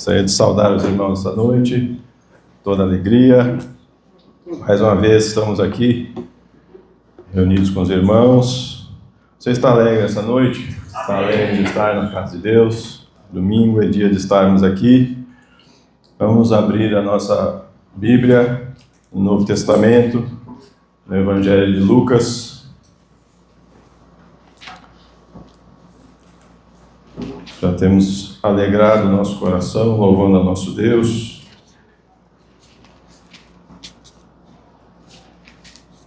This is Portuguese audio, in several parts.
Gostaria de saudar os irmãos esta noite, toda alegria. Mais uma vez estamos aqui, reunidos com os irmãos. Você está alegre essa noite? Está alegre de estar na casa de Deus? Domingo é dia de estarmos aqui. Vamos abrir a nossa Bíblia, no Novo Testamento, no Evangelho de Lucas. Já temos alegrado o nosso coração, louvando a nosso Deus.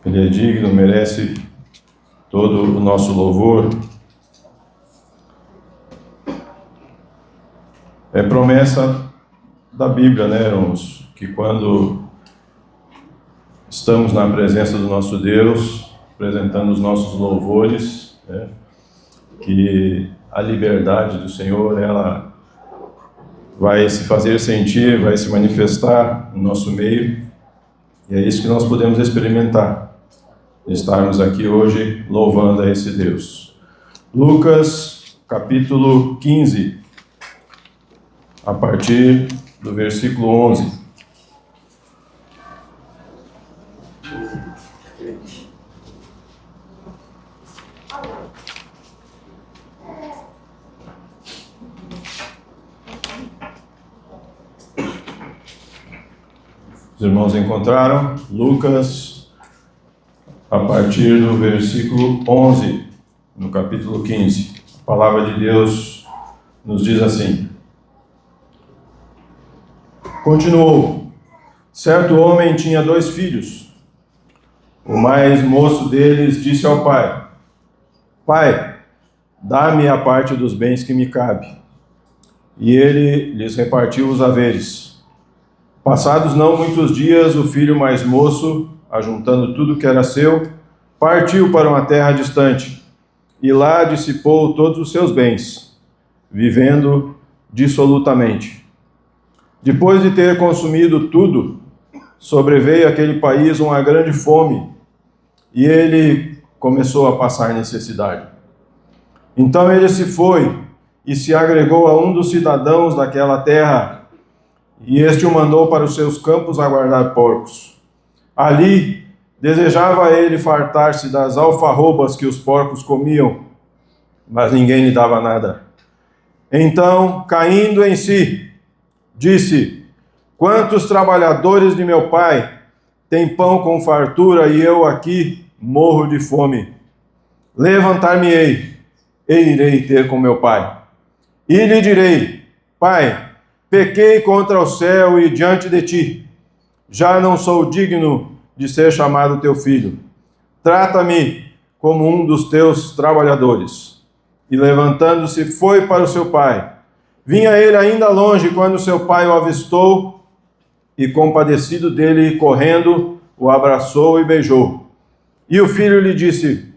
Ele é digno, merece todo o nosso louvor. É promessa da Bíblia, né, irmãos? Que quando estamos na presença do nosso Deus, apresentando os nossos louvores, né, que a liberdade do Senhor, ela vai se fazer sentir, vai se manifestar no nosso meio, e é isso que nós podemos experimentar, estarmos aqui hoje louvando a esse Deus. Lucas, capítulo 15, a partir do versículo 11. Os irmãos encontraram Lucas, a partir do versículo 11, no capítulo 15. A palavra de Deus nos diz assim: Continuou: certo homem tinha 2 filhos. O mais moço deles disse ao pai: Pai, dá-me a parte dos bens que me cabe. E ele lhes repartiu os haveres. Passados não muitos dias, o filho mais moço, ajuntando tudo que era seu, partiu para uma terra distante, e lá dissipou todos os seus bens, vivendo dissolutamente. Depois de ter consumido tudo, sobreveio àquele país uma grande fome, e ele começou a passar necessidade. Então ele se foi e se agregou a um dos cidadãos daquela terra, e este o mandou para os seus campos a guardar porcos. Ali desejava ele fartar-se das alfarrobas que os porcos comiam, mas ninguém lhe dava nada. Então, caindo em si, disse: Quantos trabalhadores de meu pai têm pão com fartura e eu aqui morro de fome? Levantar-me-ei e irei ter com meu pai. E lhe direi: Pai, pequei contra o céu e diante de ti. Já não sou digno de ser chamado teu filho. Trata-me como um dos teus trabalhadores. E levantando-se, foi para o seu pai. Vinha ele ainda longe quando seu pai o avistou e, compadecido dele, correndo, o abraçou e beijou. E o filho lhe disse: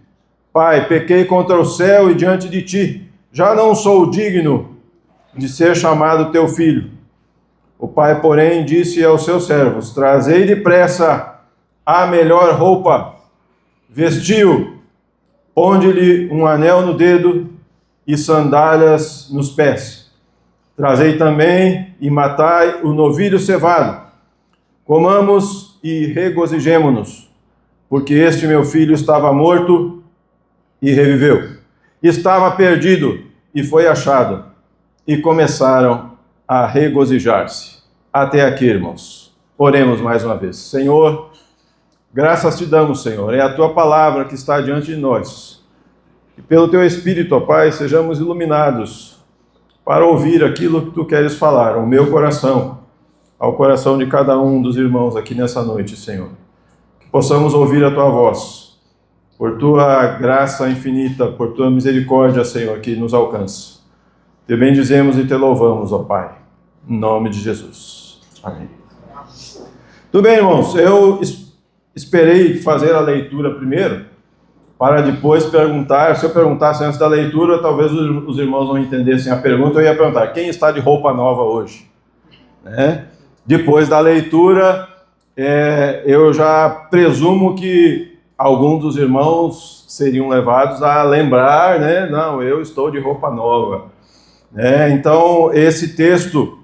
Pai, pequei contra o céu e diante de ti. Já não sou digno de ser chamado teu filho. O pai, porém, disse aos seus servos: Trazei depressa a melhor roupa, vestiu, ponde-lhe um anel no dedo e sandálias nos pés. Trazei também e matai o novilho cevado. Comamos e regozijemo-nos, porque este meu filho estava morto e reviveu. Estava perdido e foi achado. E começaram a regozijar-se. Até aqui, irmãos. Oremos mais uma vez. Senhor, graças te damos, Senhor. É a tua palavra que está diante de nós. E pelo teu Espírito, ó Pai, sejamos iluminados para ouvir aquilo que tu queres falar ao meu coração, ao coração de cada um dos irmãos aqui nessa noite, Senhor. Que possamos ouvir a tua voz, por tua graça infinita, por tua misericórdia, Senhor, que nos alcança. Te bendizemos e te louvamos, ó Pai, em nome de Jesus. Amém. Tudo bem, irmãos, eu esperei fazer a leitura primeiro, para depois perguntar. Se eu perguntasse antes da leitura, talvez os irmãos não entendessem a pergunta. Eu ia perguntar: quem está de roupa nova hoje? Depois da leitura, eu já presumo que alguns dos irmãos seriam levados a lembrar, né? Não, eu estou de roupa nova. Então, esse texto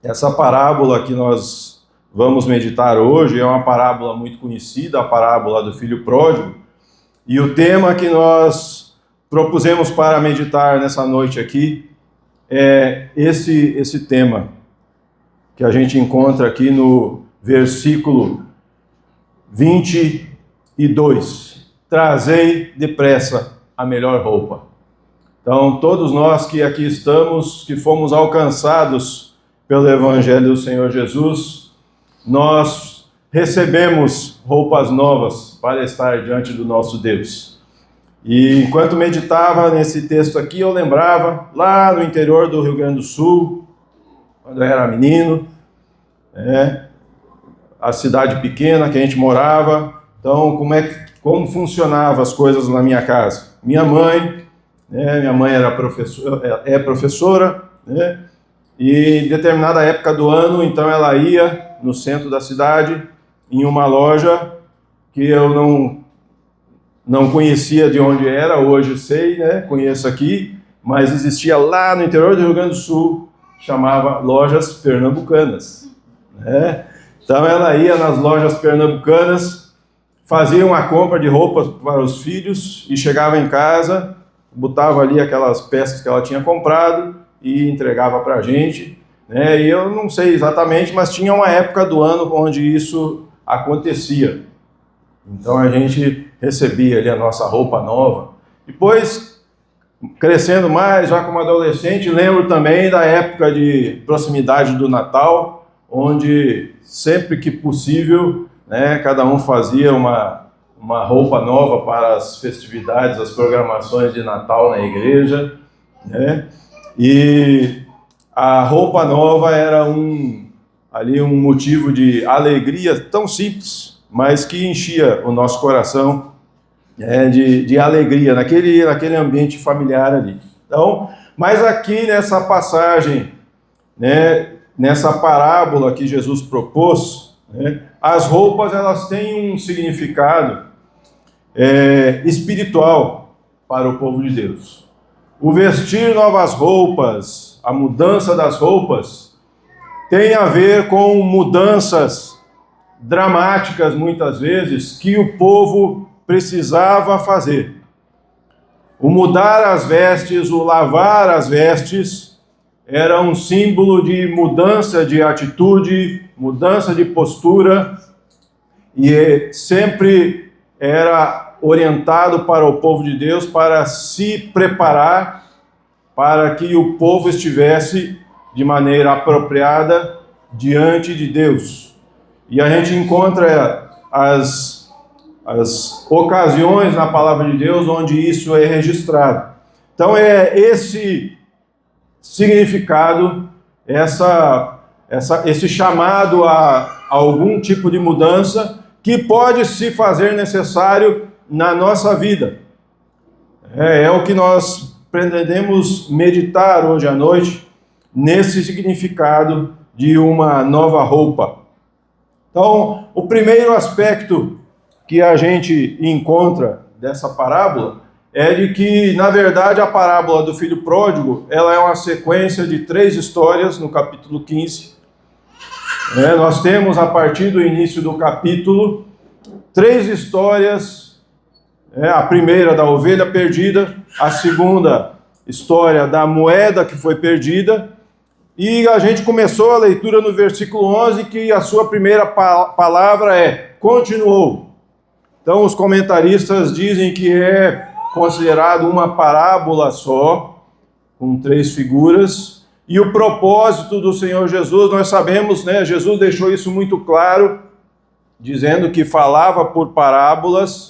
Essa parábola que nós vamos meditar hoje é uma parábola muito conhecida, a parábola do filho pródigo. E o tema que nós propusemos para meditar nessa noite aqui é esse tema que a gente encontra aqui no versículo 22. Trazei depressa a melhor roupa. Então, todos nós que aqui estamos, que fomos alcançados pelo Evangelho do Senhor Jesus, nós recebemos roupas novas para estar diante do nosso Deus. E enquanto meditava nesse texto aqui, eu lembrava lá no interior do Rio Grande do Sul, quando eu era menino, a cidade pequena que a gente morava. Então, como funcionavam as coisas na minha casa? Minha mãe era professora, e em determinada época do ano, então ela ia no centro da cidade, em uma loja que eu não conhecia de onde era, hoje sei, conheço aqui, mas existia lá no interior do Rio Grande do Sul, chamava Lojas Pernambucanas. Então ela ia nas lojas pernambucanas, fazia uma compra de roupas para os filhos e chegava em casa, botava ali aquelas peças que ela tinha comprado e entregava para a gente. E eu não sei exatamente, mas tinha uma época do ano onde isso acontecia. Então a gente recebia ali a nossa roupa nova. Depois, crescendo mais, já como adolescente, lembro também da época de proximidade do Natal, onde sempre que possível, cada um fazia uma roupa nova para as festividades, as programações de Natal na igreja, E a roupa nova era um motivo de alegria tão simples, mas que enchia o nosso coração de alegria naquele ambiente familiar ali. Então, mas aqui nessa passagem, nessa parábola que Jesus propôs, as roupas elas têm um significado espiritual para o povo de Deus. O vestir novas roupas, a mudança das roupas, tem a ver com mudanças dramáticas, muitas vezes, que o povo precisava fazer. O mudar as vestes, o lavar as vestes, era um símbolo de mudança de atitude, mudança de postura, e sempre era orientado para o povo de Deus para se preparar para que o povo estivesse de maneira apropriada diante de Deus. E a gente encontra as ocasiões na palavra de Deus onde isso é registrado. Então é esse significado, esse chamado a algum tipo de mudança que pode se fazer necessário na nossa vida. É o que nós pretendemos meditar hoje à noite, nesse significado de uma nova roupa. Então, o primeiro aspecto que a gente encontra dessa parábola é de que, na verdade, a parábola do filho pródigo, ela é uma sequência de 3 histórias no capítulo 15. Nós temos, a partir do início do capítulo, 3 histórias. A primeira da ovelha perdida, a segunda história da moeda que foi perdida, e a gente começou a leitura no versículo 11, que a sua primeira palavra é continuou. Então os comentaristas dizem que é considerado uma parábola só, com 3 figuras, e o propósito do Senhor Jesus, nós sabemos, Jesus deixou isso muito claro, dizendo que falava por parábolas,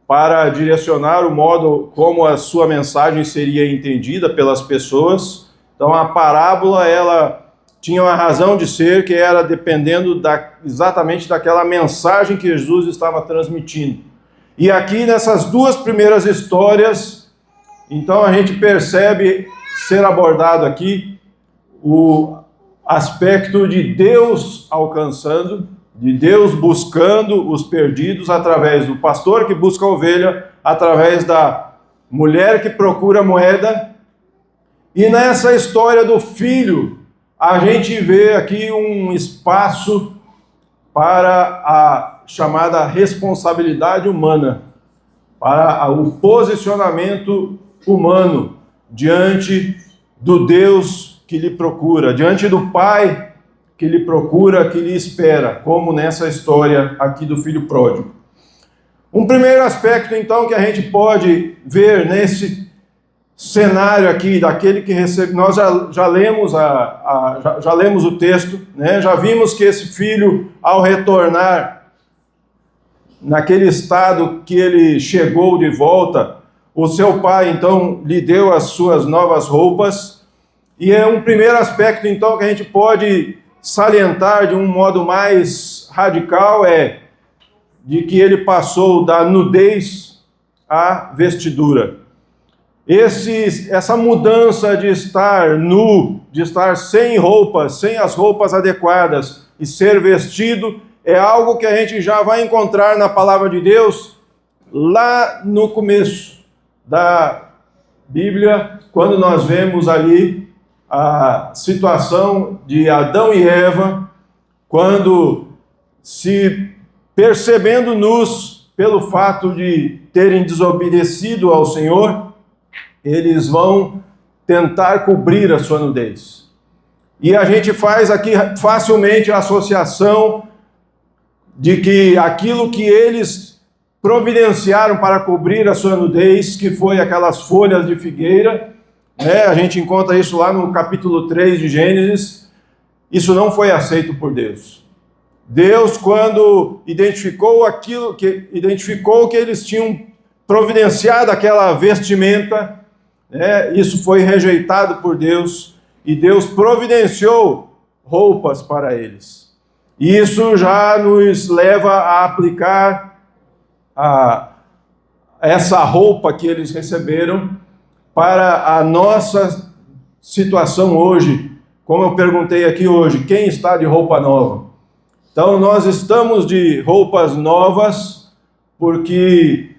para direcionar o modo como a sua mensagem seria entendida pelas pessoas. Então a parábola, ela tinha uma razão de ser, que era dependendo exatamente daquela mensagem que Jesus estava transmitindo. E aqui nessas 2 primeiras histórias, então a gente percebe ser abordado aqui o aspecto de Deus alcançando, de Deus buscando os perdidos através do pastor que busca a ovelha, através da mulher que procura a moeda. E nessa história do filho, a gente vê aqui um espaço para a chamada responsabilidade humana, para o posicionamento humano diante do Deus que lhe procura, diante do Pai que lhe procura, que lhe espera, como nessa história aqui do filho pródigo. Um primeiro aspecto, então, que a gente pode ver nesse cenário aqui, daquele que recebe, nós já lemos já lemos o texto, né? Já vimos que esse filho, ao retornar naquele estado que ele chegou de volta, o seu pai, então, lhe deu as suas novas roupas, e é um primeiro aspecto, então, que a gente pode salientar de um modo mais radical, de que ele passou da nudez à vestidura. Essa mudança de estar nu, de estar sem roupas, sem as roupas adequadas e ser vestido, é algo que a gente já vai encontrar na palavra de Deus lá no começo da Bíblia, quando nós vemos ali a situação de Adão e Eva, quando, se percebendo nus pelo fato de terem desobedecido ao Senhor, eles vão tentar cobrir a sua nudez. E a gente faz aqui facilmente a associação de que aquilo que eles providenciaram para cobrir a sua nudez, que foi aquelas folhas de figueira, a gente encontra isso lá no capítulo 3 de Gênesis, isso não foi aceito por Deus. Deus, quando identificou que eles tinham providenciado aquela vestimenta, isso foi rejeitado por Deus, e Deus providenciou roupas para eles. E isso já nos leva a aplicar essa roupa que eles receberam para a nossa situação hoje. Como eu perguntei aqui hoje, quem está de roupa nova? Então, nós estamos de roupas novas porque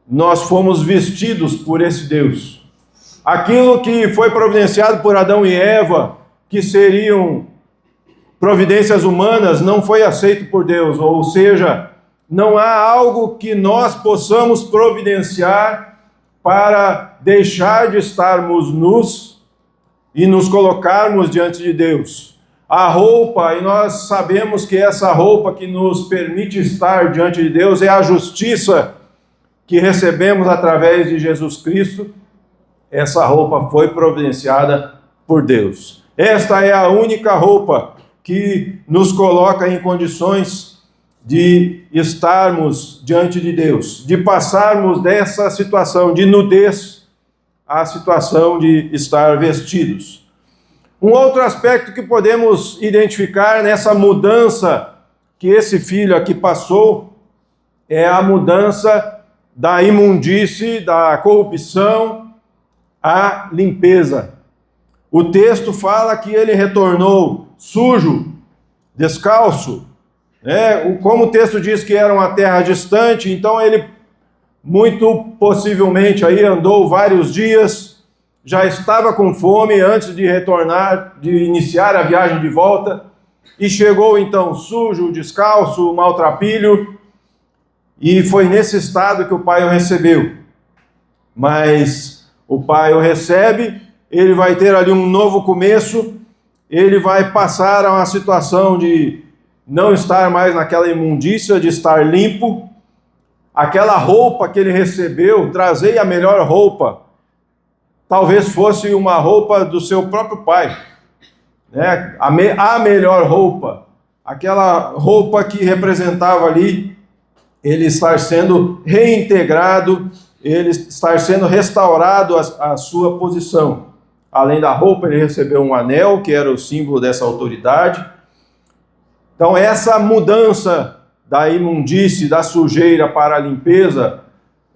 nós fomos vestidos por esse Deus. Aquilo que foi providenciado por Adão e Eva, que seriam providências humanas, não foi aceito por Deus. Ou seja, não há algo que nós possamos providenciar para deixar de estarmos nus e nos colocarmos diante de Deus. A roupa, e nós sabemos que essa roupa que nos permite estar diante de Deus é a justiça que recebemos através de Jesus Cristo. Essa roupa foi providenciada por Deus. Esta é a única roupa que nos coloca em condições de estarmos diante de Deus, de passarmos dessa situação de nudez à situação de estar vestidos. Um outro aspecto que podemos identificar nessa mudança que esse filho aqui passou é a mudança da imundície, da corrupção à limpeza. O texto fala que ele retornou sujo, descalço, como o texto diz que era uma terra distante, então ele muito possivelmente aí andou vários dias, já estava com fome antes de retornar, de iniciar a viagem de volta, e chegou então sujo, descalço, maltrapilho, e foi nesse estado que o pai o recebeu. Mas o pai o recebe, ele vai ter ali um novo começo, ele vai passar a uma situação de não estar mais naquela imundícia, de estar limpo. Aquela roupa que ele recebeu, trazei a melhor roupa, talvez fosse uma roupa do seu próprio pai, a melhor roupa, aquela roupa que representava ali ele estar sendo reintegrado, ele estar sendo restaurado à sua posição. Além da roupa, ele recebeu um anel, que era o símbolo dessa autoridade. Então, essa mudança da imundície, da sujeira para a limpeza,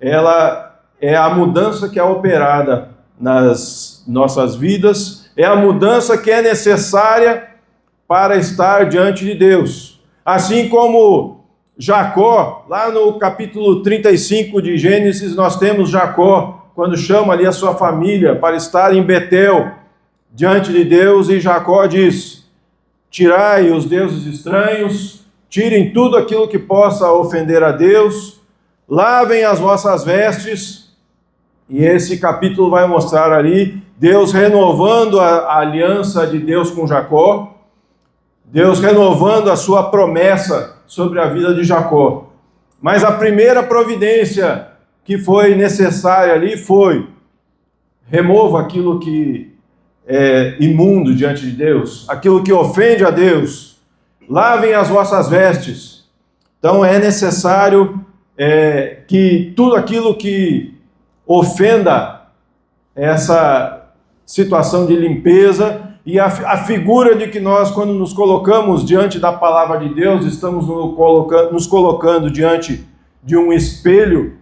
ela é a mudança que é operada nas nossas vidas, é a mudança que é necessária para estar diante de Deus. Assim como Jacó, lá no capítulo 35 de Gênesis, nós temos Jacó, quando chama ali a sua família para estar em Betel, diante de Deus e Jacó diz: tirai os deuses estranhos, tirem tudo aquilo que possa ofender a Deus, lavem as vossas vestes. E esse capítulo vai mostrar ali Deus renovando a aliança de Deus com Jacó, Deus renovando a sua promessa sobre a vida de Jacó. Mas a primeira providência que foi necessária ali foi: remova aquilo que é imundo diante de Deus, aquilo que ofende a Deus, lavem as vossas vestes. Então é necessário que tudo aquilo que ofenda essa situação de limpeza, e a figura de que nós, quando nos colocamos diante da palavra de Deus, estamos nos colocando diante de um espelho,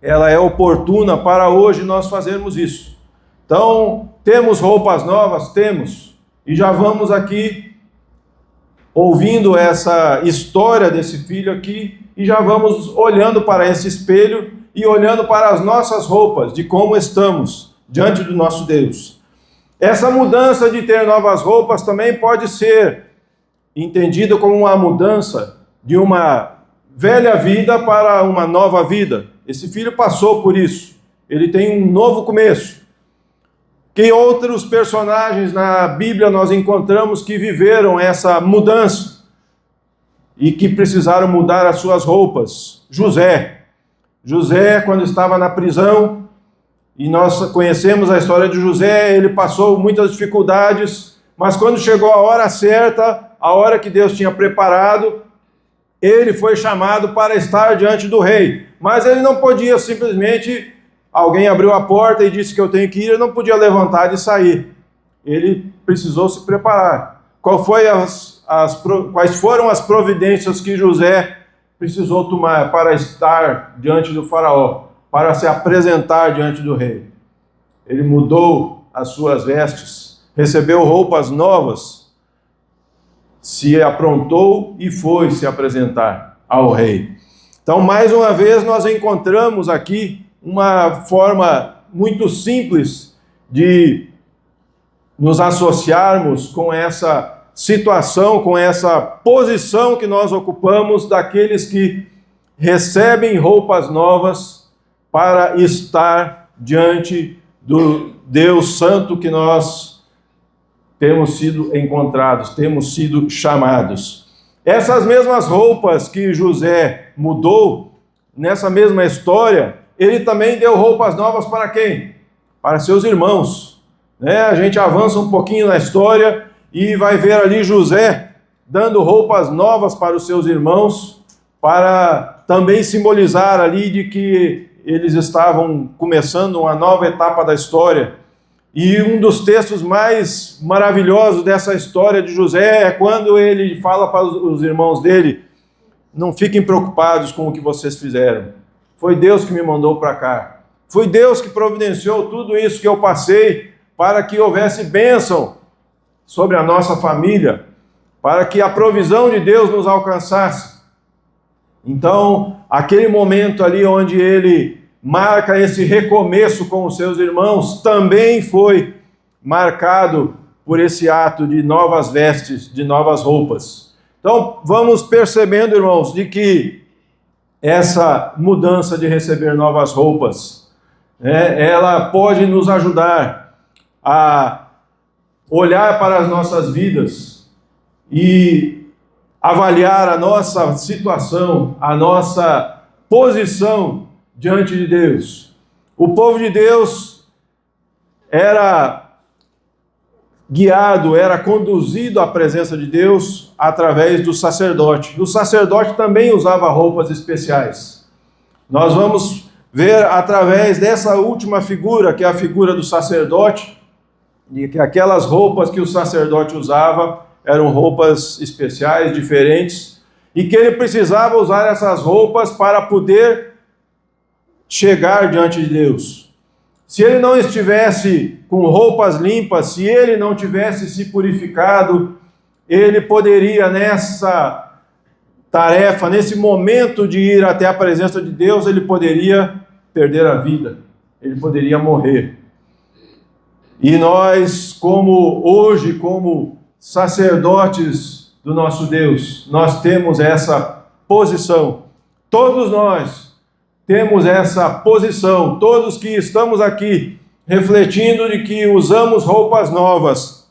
ela é oportuna para hoje nós fazermos isso. Então, temos roupas novas? Temos. E já vamos aqui ouvindo essa história desse filho aqui, e já vamos olhando para esse espelho e olhando para as nossas roupas, de como estamos diante do nosso Deus. Essa mudança de ter novas roupas também pode ser entendida como uma mudança de uma velha vida para uma nova vida. Esse filho passou por isso. Ele tem um novo começo. Que outros personagens na Bíblia nós encontramos que viveram essa mudança e que precisaram mudar as suas roupas? José. José, quando estava na prisão, e nós conhecemos a história de José, ele passou muitas dificuldades, mas quando chegou a hora certa, a hora que Deus tinha preparado, ele foi chamado para estar diante do rei. Mas ele não podia simplesmente, alguém abriu a porta e disse que eu tenho que ir, ele não podia levantar e sair. Ele precisou se preparar. Quais foram as providências que José precisou tomar para estar diante do faraó, para se apresentar diante do rei? Ele mudou as suas vestes, recebeu roupas novas, se aprontou e foi se apresentar ao rei. Então, mais uma vez, nós encontramos aqui uma forma muito simples de nos associarmos com essa situação, com essa posição que nós ocupamos daqueles que recebem roupas novas para estar diante do Deus Santo que nós temos sido encontrados, temos sido chamados. Essas mesmas roupas que José mudou, nessa mesma história, ele também deu roupas novas para quem? Para seus irmãos. A gente avança um pouquinho na história e vai ver ali José dando roupas novas para os seus irmãos, para também simbolizar ali de que eles estavam começando uma nova etapa da história. E um dos textos mais maravilhosos dessa história de José é quando ele fala para os irmãos dele: não fiquem preocupados com o que vocês fizeram. Foi Deus que me mandou para cá. Foi Deus que providenciou tudo isso que eu passei para que houvesse bênção sobre a nossa família, para que a provisão de Deus nos alcançasse. Então, aquele momento ali onde ele marca esse recomeço com os seus irmãos, também foi marcado por esse ato de novas vestes, de novas roupas. Então, vamos percebendo, irmãos, de que essa mudança de receber novas roupas, ela pode nos ajudar a olhar para as nossas vidas e avaliar a nossa situação, a nossa posição diante de Deus. O povo de Deus era guiado, era conduzido à presença de Deus através do sacerdote. O sacerdote também usava roupas especiais. Nós vamos ver através dessa última figura, que é a figura do sacerdote, e que aquelas roupas que o sacerdote usava eram roupas especiais, diferentes, e que ele precisava usar essas roupas para poder chegar diante de Deus. Se ele não estivesse com roupas limpas, se ele não tivesse se purificado, ele poderia nessa tarefa, nesse momento de ir até a presença de Deus, ele poderia perder a vida, ele poderia morrer. E nós, como sacerdotes do nosso Deus, nós temos essa posição. Todos nós temos essa posição, todos que estamos aqui refletindo de que usamos roupas novas.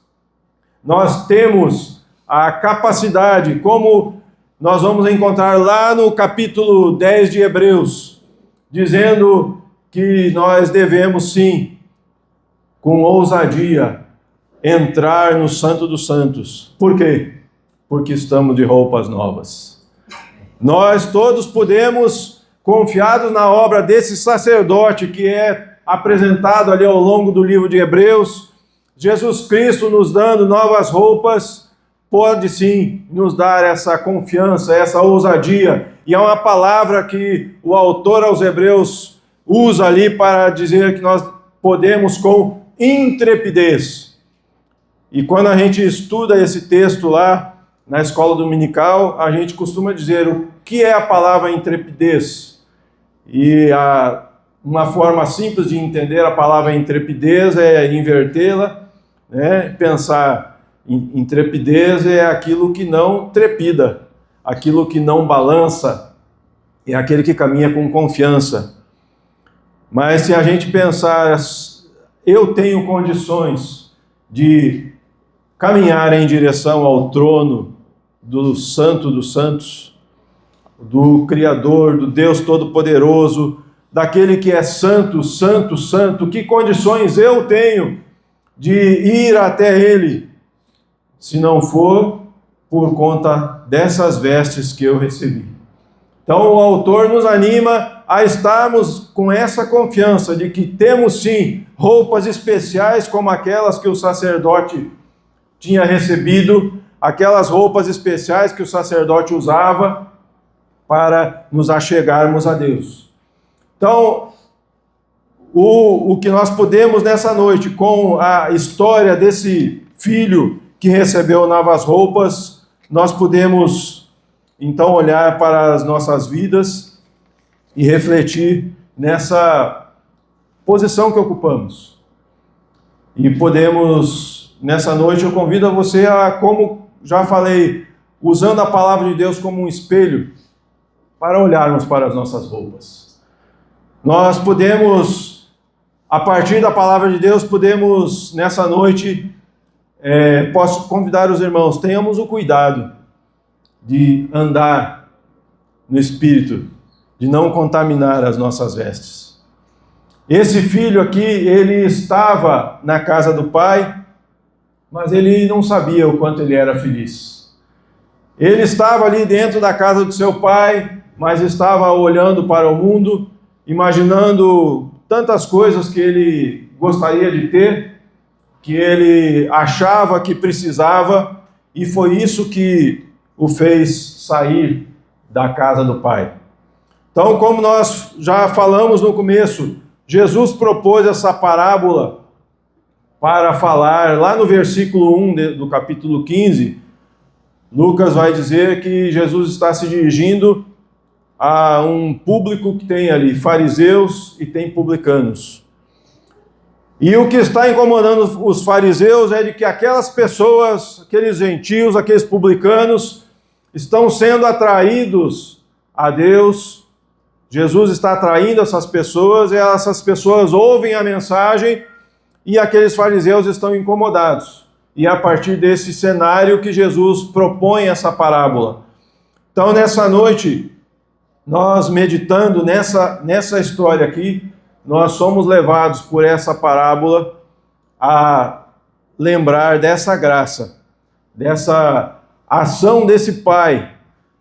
Nós temos a capacidade, como nós vamos encontrar lá no capítulo 10 de Hebreus, dizendo que nós devemos sim, com ousadia, entrar no Santo dos Santos. Por quê? Porque estamos de roupas novas. Nós todos podemos, confiados na obra desse sacerdote que é apresentado ali ao longo do livro de Hebreus, Jesus Cristo nos dando novas roupas, pode sim nos dar essa confiança, essa ousadia. E é uma palavra que o autor aos Hebreus usa ali para dizer que nós podemos com intrepidez. E quando a gente estuda esse texto lá na escola dominical, a gente costuma dizer o que é a palavra intrepidez. E uma forma simples de entender a palavra intrepidez é invertê-la, né? Pensar intrepidez é aquilo que não trepida, aquilo que não balança, é aquele que caminha com confiança. Mas se a gente pensar, eu tenho condições de caminhar em direção ao trono do Santo dos Santos, do Criador, do Deus Todo-Poderoso, daquele que é santo, santo, santo, que condições eu tenho de ir até Ele, se não for por conta dessas vestes que eu recebi? Então o autor nos anima a estarmos com essa confiança de que temos sim roupas especiais como aquelas que o sacerdote tinha recebido, aquelas roupas especiais que o sacerdote usava para nos achegarmos a Deus. Então, o que nós podemos nessa noite, com a história desse filho que recebeu novas roupas, nós podemos então olhar para as nossas vidas e refletir nessa posição que ocupamos. E podemos, nessa noite, eu convido a você a, como já falei, usando a palavra de Deus como um espelho, para olharmos para as nossas roupas. Nós podemos, a partir da palavra de Deus, podemos, nessa noite, posso convidar os irmãos, tenhamos o cuidado de andar no Espírito, de não contaminar as nossas vestes. Esse filho aqui, ele estava na casa do pai, mas ele não sabia o quanto ele era feliz. Ele estava ali dentro da casa do seu pai, mas estava olhando para o mundo, imaginando tantas coisas que ele gostaria de ter, que ele achava que precisava, e foi isso que o fez sair da casa do pai. Então, como nós já falamos no começo, Jesus propôs essa parábola para falar, lá no versículo 1 do capítulo 15, Lucas vai dizer que Jesus está se dirigindo a um público que tem ali fariseus e tem publicanos. E o que está incomodando os fariseus é de que aquelas pessoas, aqueles gentios, aqueles publicanos, estão sendo atraídos a Deus. Jesus está atraindo essas pessoas, e essas pessoas ouvem a mensagem, e aqueles fariseus estão incomodados. E é a partir desse cenário que Jesus propõe essa parábola. Então, nessa noite, nós meditando nessa história aqui, nós somos levados por essa parábola a lembrar dessa graça, dessa ação desse pai.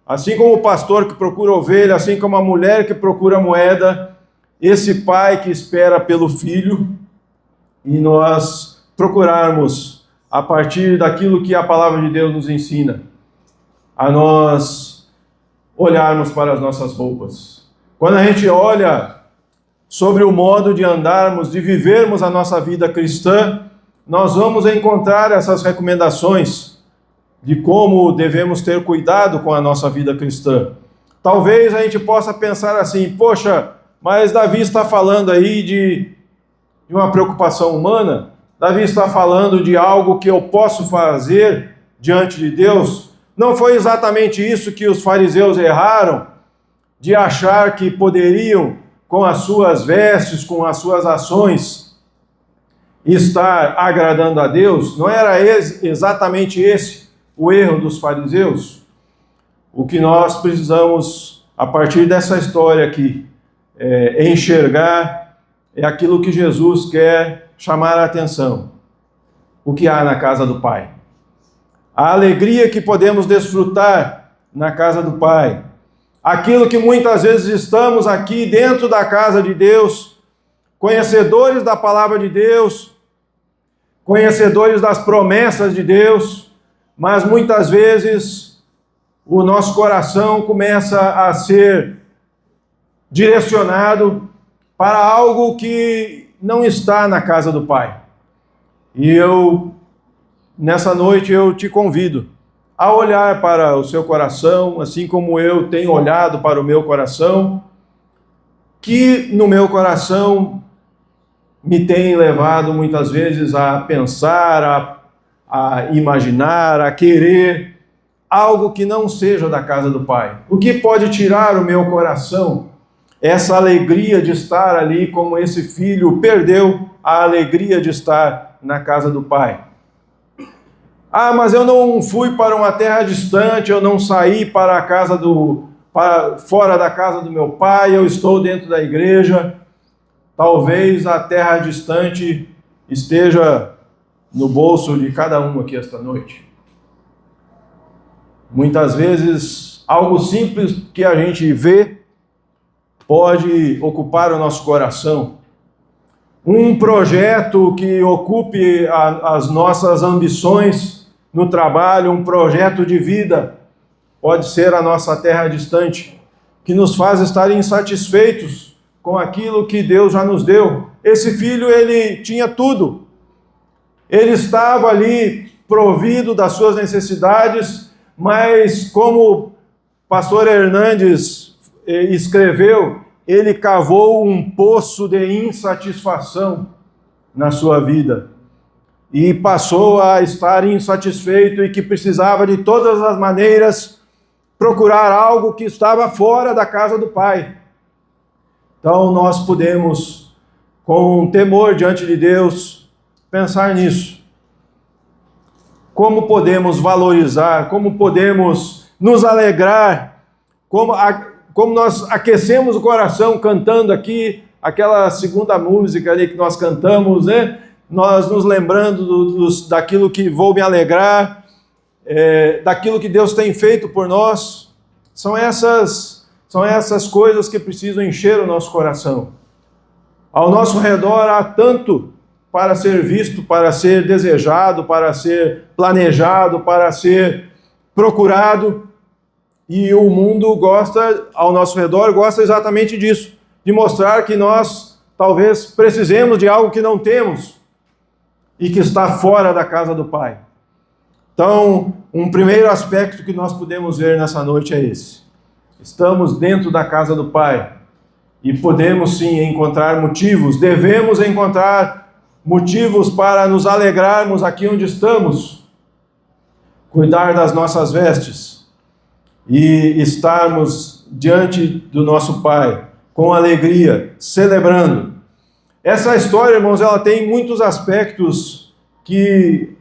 Assim como o pastor que procura ovelha, assim como a mulher que procura moeda, esse pai que espera pelo filho, e nós procurarmos, a partir daquilo que a palavra de Deus nos ensina, a nós olharmos para as nossas roupas. Quando a gente olha sobre o modo de andarmos, de vivermos a nossa vida cristã, nós vamos encontrar essas recomendações de como devemos ter cuidado com a nossa vida cristã. Talvez a gente possa pensar assim, poxa, mas Davi está falando aí de uma preocupação humana, Davi está falando de algo que eu posso fazer diante de Deus. Não foi exatamente isso que os fariseus erraram, de achar que poderiam, com as suas vestes, com as suas ações, estar agradando a Deus. Não era exatamente esse o erro dos fariseus. O que nós precisamos, a partir dessa história aqui, enxergar é aquilo que Jesus quer chamar a atenção. O que há na casa do Pai. A alegria que podemos desfrutar na casa do Pai. Aquilo que muitas vezes estamos aqui dentro da casa de Deus, conhecedores da palavra de Deus, conhecedores das promessas de Deus, mas muitas vezes o nosso coração começa a ser direcionado para algo que não está na casa do Pai. E nessa noite eu te convido a olhar para o seu coração, assim como eu tenho olhado para o meu coração, que no meu coração me tem levado muitas vezes a pensar, a imaginar, a querer algo que não seja da casa do Pai. O que pode tirar o meu coração? Essa alegria de estar ali, como esse filho perdeu a alegria de estar na casa do Pai. Ah, mas eu não fui para uma terra distante, eu não saí para a casa fora da casa do meu pai, eu estou dentro da igreja. Talvez a terra distante esteja no bolso de cada um aqui esta noite. Muitas vezes, algo simples que a gente vê pode ocupar o nosso coração. Um projeto que ocupe as nossas ambições no trabalho, um projeto de vida, pode ser a nossa terra distante, que nos faz estar insatisfeitos com aquilo que Deus já nos deu. Esse filho, ele tinha tudo. Ele estava ali provido das suas necessidades, mas como o pastor Hernandes escreveu, ele cavou um poço de insatisfação na sua vida e passou a estar insatisfeito e que precisava de todas as maneiras procurar algo que estava fora da casa do Pai. Então nós podemos, com temor diante de Deus, pensar nisso. Como podemos valorizar, como podemos nos alegrar, como nós aquecemos o coração cantando aqui, aquela segunda música ali que nós cantamos, né? Nós nos lembrando daquilo que vou me alegrar, daquilo que Deus tem feito por nós. São essas coisas que precisam encher o nosso coração. Ao nosso redor há tanto para ser visto, para ser desejado, para ser planejado, para ser procurado. E o mundo ao nosso redor, gosta exatamente disso, de mostrar que nós talvez precisemos de algo que não temos e que está fora da casa do Pai. Então, um primeiro aspecto que nós podemos ver nessa noite é esse. Estamos dentro da casa do Pai e podemos sim encontrar motivos, devemos encontrar motivos para nos alegrarmos aqui onde estamos, cuidar das nossas vestes e estarmos diante do nosso Pai com alegria, celebrando. Essa história, irmãos, ela tem muitos aspectos que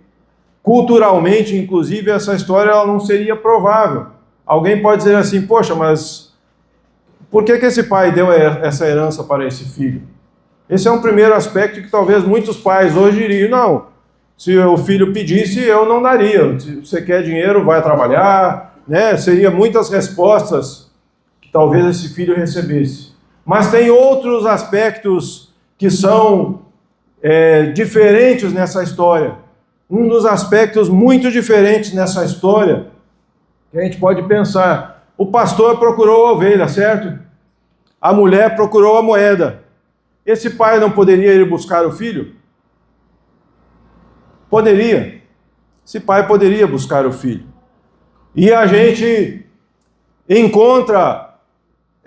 culturalmente, inclusive, essa história ela não seria provável. Alguém pode dizer assim, poxa, mas por que esse pai deu essa herança para esse filho? Esse é um primeiro aspecto que talvez muitos pais hoje diriam, não, se o filho pedisse, eu não daria. Se você quer dinheiro, vai trabalhar, né? Seria muitas respostas que talvez esse filho recebesse. Mas tem outros aspectos que são diferentes nessa história. Um dos aspectos muito diferentes nessa história, que a gente pode pensar, o pastor procurou a ovelha, certo? A mulher procurou a moeda. Esse pai não poderia ir buscar o filho? Poderia. Esse pai poderia buscar o filho. E a gente encontra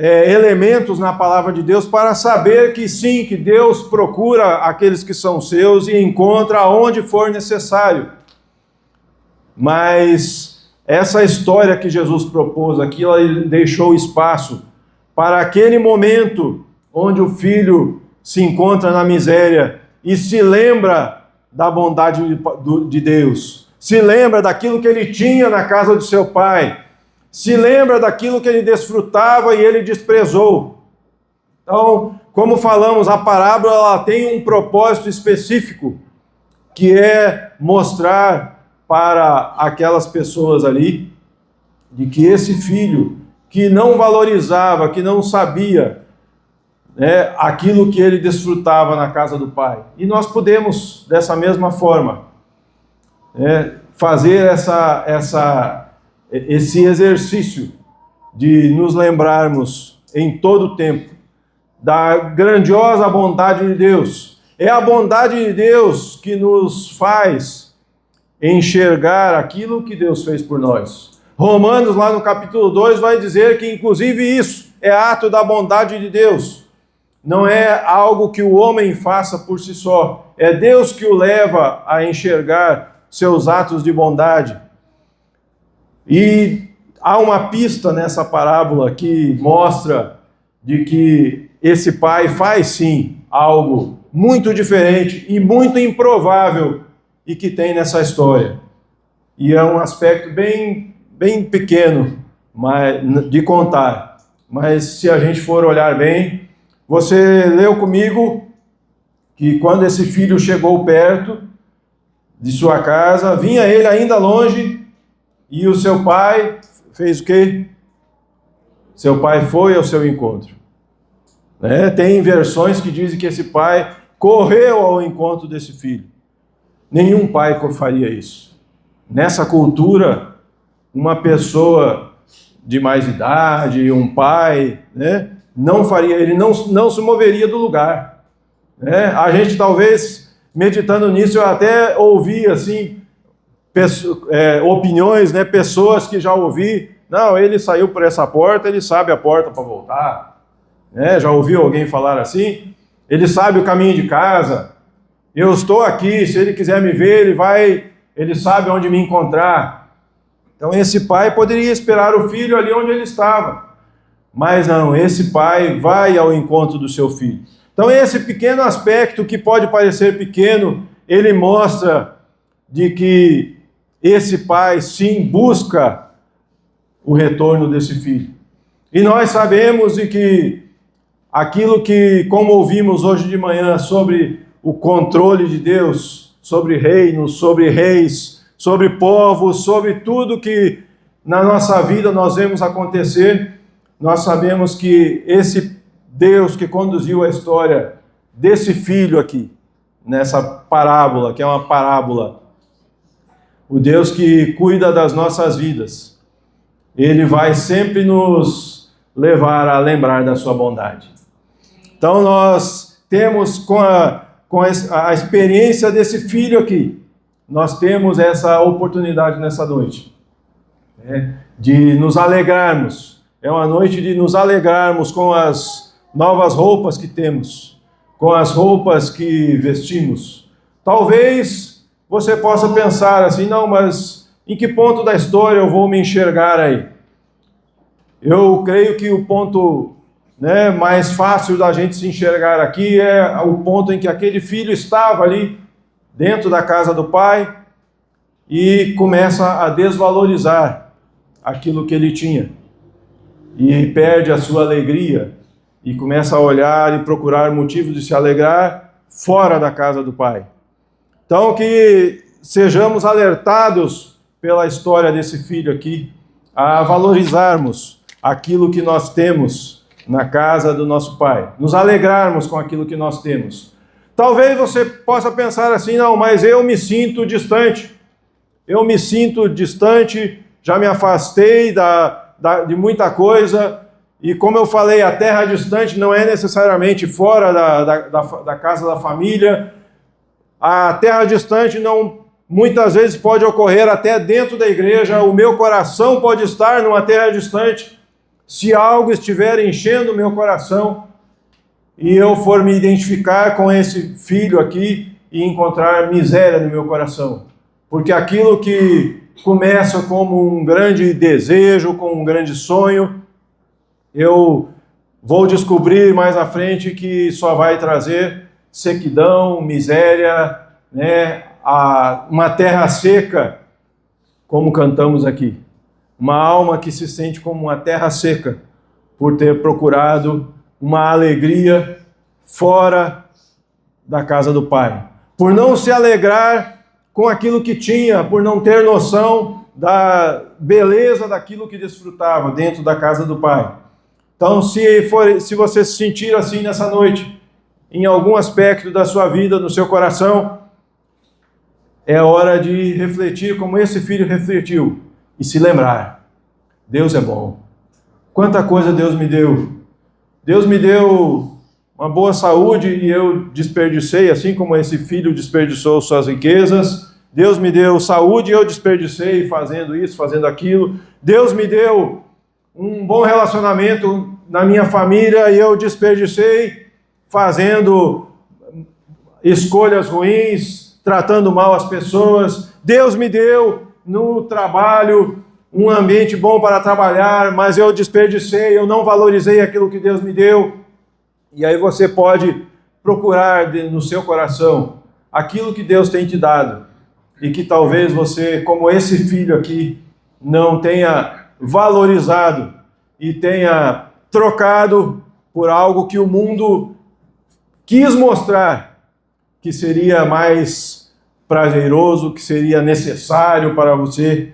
elementos na palavra de Deus para saber que sim, que Deus procura aqueles que são seus e encontra onde for necessário. Mas essa história que Jesus propôs aqui, ela deixou espaço para aquele momento onde o filho se encontra na miséria e se lembra da bondade de Deus, se lembra daquilo que ele tinha na casa do seu pai, se lembra daquilo que ele desfrutava e ele desprezou. Então, como falamos, a parábola ela tem um propósito específico, que é mostrar para aquelas pessoas ali de que esse filho que não valorizava, que não sabia, né, aquilo que ele desfrutava na casa do pai. E nós podemos, dessa mesma forma, fazer esse exercício de nos lembrarmos em todo o tempo da grandiosa bondade de Deus. É a bondade de Deus que nos faz enxergar aquilo que Deus fez por nós. Romanos, lá no capítulo 2, vai dizer que inclusive isso é ato da bondade de Deus. Não é algo que o homem faça por si só. É Deus que o leva a enxergar seus atos de bondade. E há uma pista nessa parábola que mostra de que esse pai faz sim algo muito diferente e muito improvável e que tem nessa história. E é um aspecto bem pequeno de contar. Mas se a gente for olhar bem, você leu comigo que quando esse filho chegou perto de sua casa, vinha ele ainda longe e o seu pai fez o quê? Seu pai foi ao seu encontro. Tem versões que dizem que esse pai correu ao encontro desse filho. Nenhum pai faria isso. Nessa cultura, uma pessoa de mais idade, um pai, não faria, ele não se moveria do lugar. A gente talvez, meditando nisso, eu até ouvi assim, opiniões, pessoas que já ouvi, não, ele saiu por essa porta, ele sabe a porta para voltar. Já ouviu alguém falar assim? Ele sabe o caminho de casa. Eu estou aqui, se ele quiser me ver, ele sabe onde me encontrar. Então esse pai poderia esperar o filho ali onde ele estava. Mas não, esse pai vai ao encontro do seu filho. Então esse pequeno aspecto que pode parecer pequeno, ele mostra de que esse pai sim busca o retorno desse filho. E nós sabemos de que aquilo que, como ouvimos hoje de manhã, sobre o controle de Deus, sobre reinos, sobre reis, sobre povos, sobre tudo que na nossa vida nós vemos acontecer, nós sabemos que esse Deus que conduziu a história desse filho aqui, nessa parábola, que é uma parábola, o Deus que cuida das nossas vidas, ele vai sempre nos levar a lembrar da sua bondade. Então nós temos com a experiência desse filho aqui, nós temos essa oportunidade nessa noite, de nos alegrarmos. É uma noite de nos alegrarmos com as novas roupas que temos, com as roupas que vestimos. Talvez você possa pensar assim, não, mas em que ponto da história eu vou me enxergar aí? Eu creio que o ponto mais fácil da gente se enxergar aqui é o ponto em que aquele filho estava ali dentro da casa do pai e começa a desvalorizar aquilo que ele tinha e perde a sua alegria e começa a olhar e procurar motivos de se alegrar fora da casa do pai. Então que sejamos alertados pela história desse filho aqui a valorizarmos aquilo que nós temos na casa do nosso pai, nos alegrarmos com aquilo que nós temos. Talvez você possa pensar assim, não, mas eu me sinto distante, já me afastei de muita coisa, e como eu falei, a terra distante não é necessariamente fora da casa da família, a terra distante muitas vezes pode ocorrer até dentro da igreja, o meu coração pode estar numa terra distante. se algo estiver enchendo o meu coração e eu for me identificar com esse filho aqui e encontrar miséria no meu coração. Porque aquilo que começa como um grande desejo, como um grande sonho, eu vou descobrir mais à frente que só vai trazer sequidão, miséria, né, uma terra seca, como cantamos aqui. Uma alma que se sente como uma terra seca, por ter procurado uma alegria fora da casa do Pai. Por não se alegrar com aquilo que tinha, por não ter noção da beleza daquilo que desfrutava dentro da casa do Pai. Então, se você se sentir assim nessa noite, em algum aspecto da sua vida, no seu coração, é hora de refletir como esse filho refletiu e se lembrar: Deus é bom. Quanta coisa Deus me deu. Deus me deu uma boa saúde e eu desperdicei, assim como esse filho desperdiçou suas riquezas. Deus me deu saúde e eu desperdicei fazendo isso, fazendo aquilo. Deus me deu um bom relacionamento na minha família e eu desperdicei fazendo escolhas ruins, tratando mal as pessoas. Deus me deu no trabalho um ambiente bom para trabalhar, mas eu desperdicei, eu não valorizei aquilo que Deus me deu. E aí você pode procurar no seu coração aquilo que Deus tem te dado e que talvez você, como esse filho aqui, não tenha valorizado e tenha trocado por algo que o mundo quis mostrar que seria mais prazeroso, que seria necessário para você.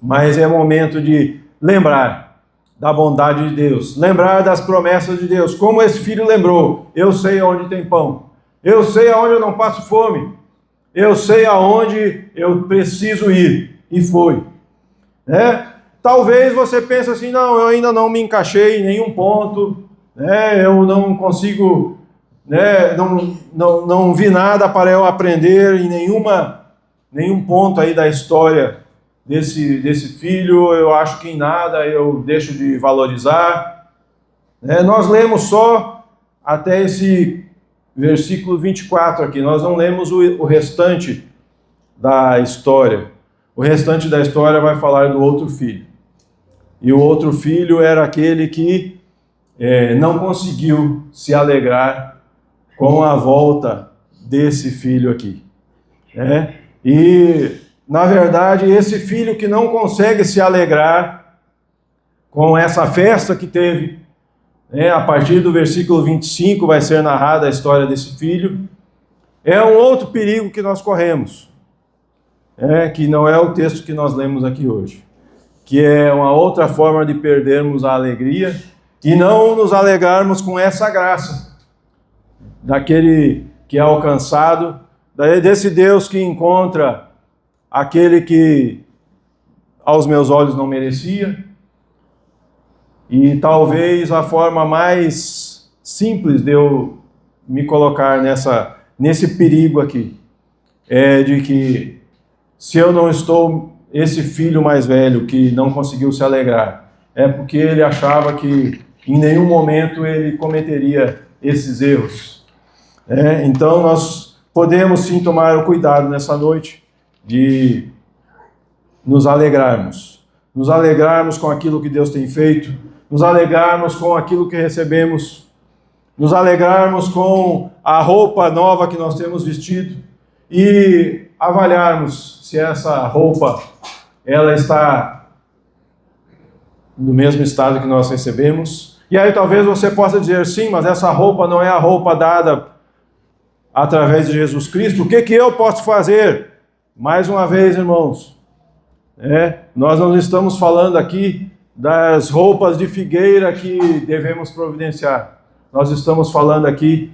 Mas é momento de lembrar da bondade de Deus, lembrar das promessas de Deus, como esse filho lembrou: eu sei aonde tem pão, eu sei aonde eu não passo fome, eu sei aonde eu preciso ir, e foi. Talvez você pense assim: não, eu ainda não me encaixei em nenhum ponto, eu não consigo, não vi nada para eu aprender em nenhum ponto aí da história desse filho, eu acho que em nada eu deixo de valorizar. Nós lemos só até esse versículo 24 aqui, nós não lemos o restante da história. O restante da história vai falar do outro filho. E o outro filho era aquele que não conseguiu se alegrar com a volta desse filho aqui. E na verdade, esse filho que não consegue se alegrar com essa festa que teve, a partir do versículo 25 vai ser narrada a história desse filho, é um outro perigo que nós corremos, que não é o texto que nós lemos aqui hoje, que é uma outra forma de perdermos a alegria e não nos alegrarmos com essa graça daquele que é alcançado, desse Deus que encontra aquele que aos meus olhos não merecia. E talvez a forma mais simples de eu me colocar nesse perigo aqui é de que, se eu não estou esse filho mais velho que não conseguiu se alegrar, é porque ele achava que em nenhum momento ele cometeria esses erros. Então nós podemos sim tomar o cuidado nessa noite de nos alegrarmos com aquilo que Deus tem feito, nos alegrarmos com aquilo que recebemos, nos alegrarmos com a roupa nova que nós temos vestido e avaliarmos se essa roupa ela está no mesmo estado que nós recebemos. E aí talvez você possa dizer: sim, mas essa roupa não é a roupa dada através de Jesus Cristo. O que eu posso fazer? Mais uma vez, irmãos, nós não estamos falando aqui das roupas de figueira que devemos providenciar. Nós estamos falando aqui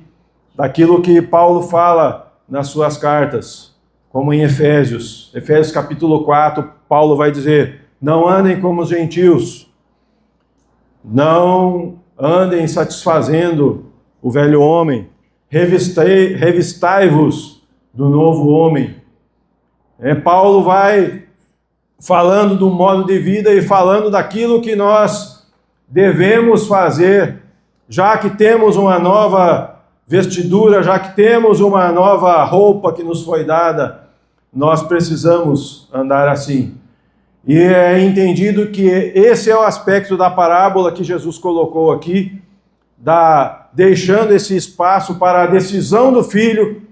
daquilo que Paulo fala nas suas cartas, como em Efésios capítulo 4, Paulo vai dizer: não andem como os gentios, não andem satisfazendo o velho homem, revistai-vos do novo homem. Paulo vai falando do modo de vida e falando daquilo que nós devemos fazer, já que temos uma nova vestidura, já que temos uma nova roupa que nos foi dada, nós precisamos andar assim. E é entendido que esse é o aspecto da parábola que Jesus colocou aqui, deixando esse espaço para a decisão do filho,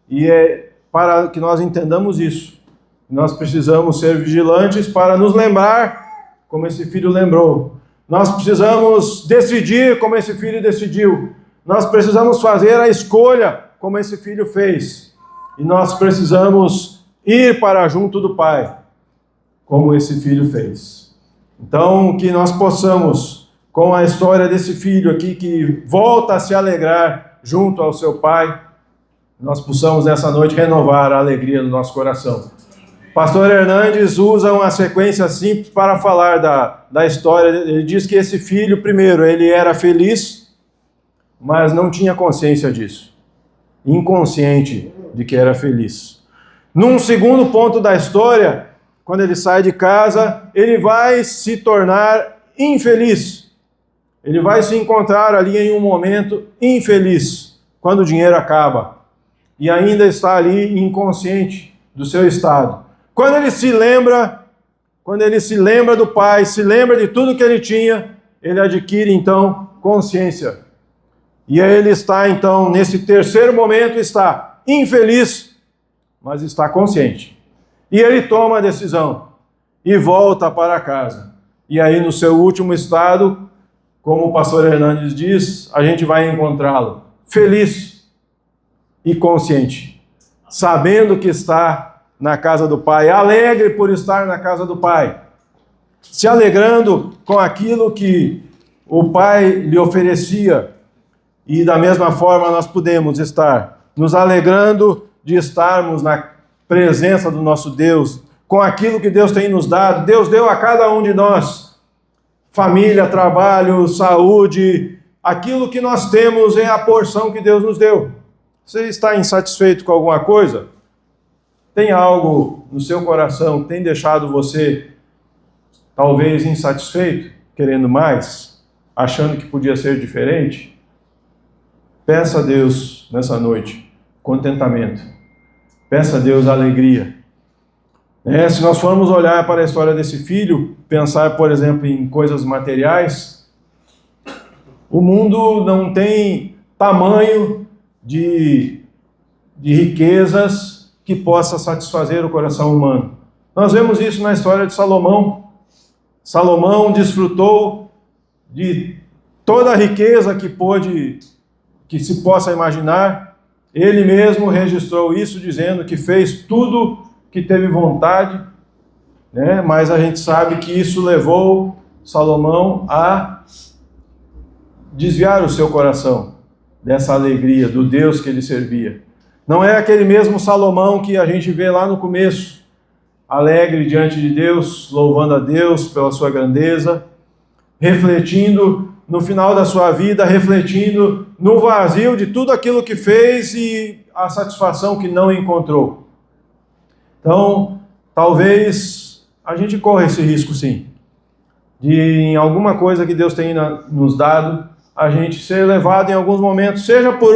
e é para que nós entendamos isso. Nós precisamos ser vigilantes para nos lembrar como esse filho lembrou. Nós precisamos decidir como esse filho decidiu. Nós precisamos fazer a escolha como esse filho fez. E nós precisamos ir para junto do Pai, como esse filho fez. Então, que nós possamos, com a história desse filho aqui, que volta a se alegrar junto ao seu pai, nós possamos nessa noite renovar a alegria do nosso coração. Pastor Hernandes usa uma sequência simples para falar da história. Ele diz que esse filho, primeiro, ele era feliz, mas não tinha consciência disso. Inconsciente de que era feliz. Num segundo ponto da história, quando ele sai de casa, ele vai se tornar infeliz. Ele vai se encontrar ali em um momento infeliz, quando o dinheiro acaba. E ainda está ali inconsciente do seu estado. Quando ele se lembra do pai, se lembra de tudo que ele tinha, ele adquire então consciência. E aí ele está então, nesse terceiro momento, está infeliz, mas está consciente. E ele toma a decisão e volta para casa. E aí no seu último estado, como o pastor Hernandes diz, a gente vai encontrá-lo feliz e consciente, sabendo que está na casa do Pai, alegre por estar na casa do Pai, se alegrando com aquilo que o Pai lhe oferecia. E da mesma forma nós podemos estar nos alegrando de estarmos na presença do nosso Deus, com aquilo que Deus tem nos dado. Deus deu a cada um de nós família, trabalho, saúde. Aquilo que nós temos é a porção que Deus nos deu. Você está insatisfeito com alguma coisa? Tem algo no seu coração que tem deixado você talvez insatisfeito, querendo mais, achando que podia ser diferente? Peça a Deus nessa noite contentamento. Peça a Deus alegria. Se nós formos olhar para a história desse filho, pensar, por exemplo, em coisas materiais, o mundo não tem tamanho de riquezas que possa satisfazer o coração humano. Nós vemos isso na história de Salomão. Salomão desfrutou de toda a riqueza que se possa imaginar. Ele mesmo registrou isso, dizendo que fez tudo que teve vontade, né? Mas a gente sabe que isso levou Salomão a desviar o seu coração dessa alegria do Deus que ele servia. Não é aquele mesmo Salomão que a gente vê lá no começo, alegre diante de Deus, louvando a Deus pela sua grandeza, refletindo no final da sua vida, refletindo no vazio de tudo aquilo que fez e a satisfação que não encontrou. Então, talvez a gente corra esse risco sim, de em alguma coisa que Deus tem nos dado, a gente ser levado em alguns momentos, seja por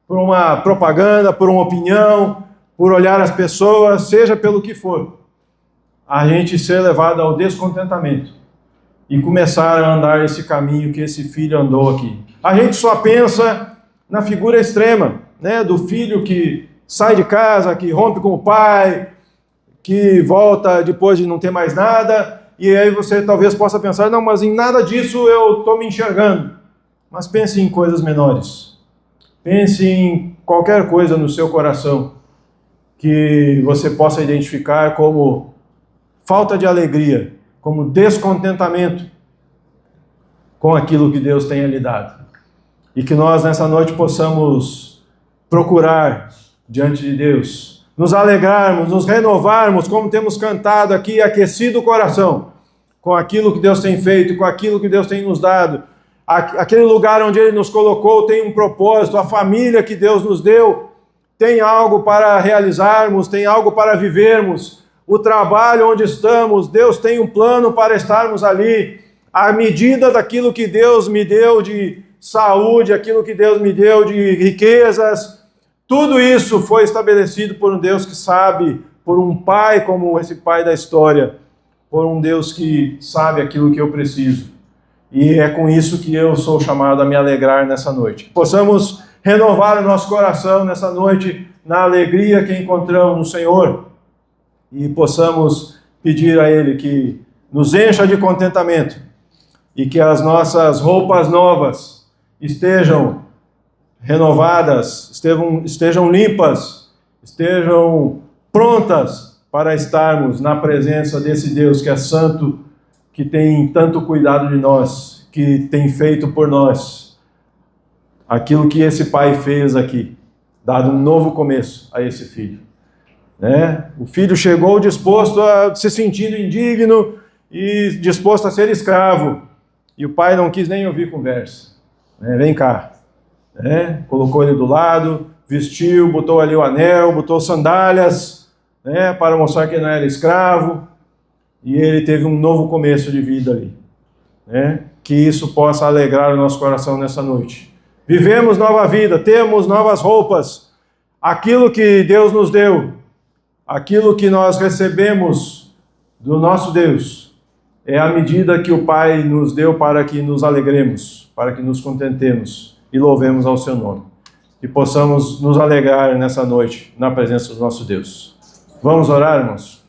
uma propaganda, por uma opinião, por olhar as pessoas, seja pelo que for, a gente ser levado ao descontentamento e começar a andar esse caminho que esse filho andou aqui. A gente só pensa na figura extrema, né, do filho que sai de casa, que rompe com o pai, que volta depois de não ter mais nada, e aí você talvez possa pensar, não, mas em nada disso eu estou me enxergando. Mas pense em coisas menores. Pense em qualquer coisa no seu coração que você possa identificar como falta de alegria, como descontentamento com aquilo que Deus tenha lhe dado. E que nós nessa noite possamos procurar diante de Deus, nos alegrarmos, nos renovarmos, como temos cantado aqui, aquecido o coração, com aquilo que Deus tem feito, com aquilo que Deus tem nos dado. Aquele lugar onde Ele nos colocou tem um propósito, a família que Deus nos deu tem algo para realizarmos, tem algo para vivermos. O trabalho onde estamos, Deus tem um plano para estarmos ali. à medida daquilo que Deus me deu de saúde, aquilo que Deus me deu de riquezas. Tudo isso foi estabelecido por um Deus que sabe, por um pai como esse pai da história, por um Deus que sabe aquilo que eu preciso. E é com isso que eu sou chamado a me alegrar nessa noite. Que possamos renovar o nosso coração nessa noite, na alegria que encontramos no Senhor, e possamos pedir a Ele que nos encha de contentamento e que as nossas roupas novas estejam renovadas, estejam limpas, estejam prontas para estarmos na presença desse Deus que é santo, que tem tanto cuidado de nós, que tem feito por nós aquilo que esse pai fez aqui, dado um novo começo a esse filho. O filho chegou disposto a se sentindo indigno e disposto a ser escravo, e o pai não quis nem ouvir conversa. Vem cá. Colocou ele do lado, vestiu, botou ali o anel, botou sandálias, para mostrar que ele não era escravo, e ele teve um novo começo de vida ali. Que isso possa alegrar o nosso coração nessa noite. Vivemos nova vida, temos novas roupas, aquilo que Deus nos deu, aquilo que nós recebemos do nosso Deus, é a medida que o Pai nos deu para que nos alegremos, para que nos contentemos e louvemos ao seu nome. E possamos nos alegrar nessa noite na presença do nosso Deus. Vamos orar, irmãos?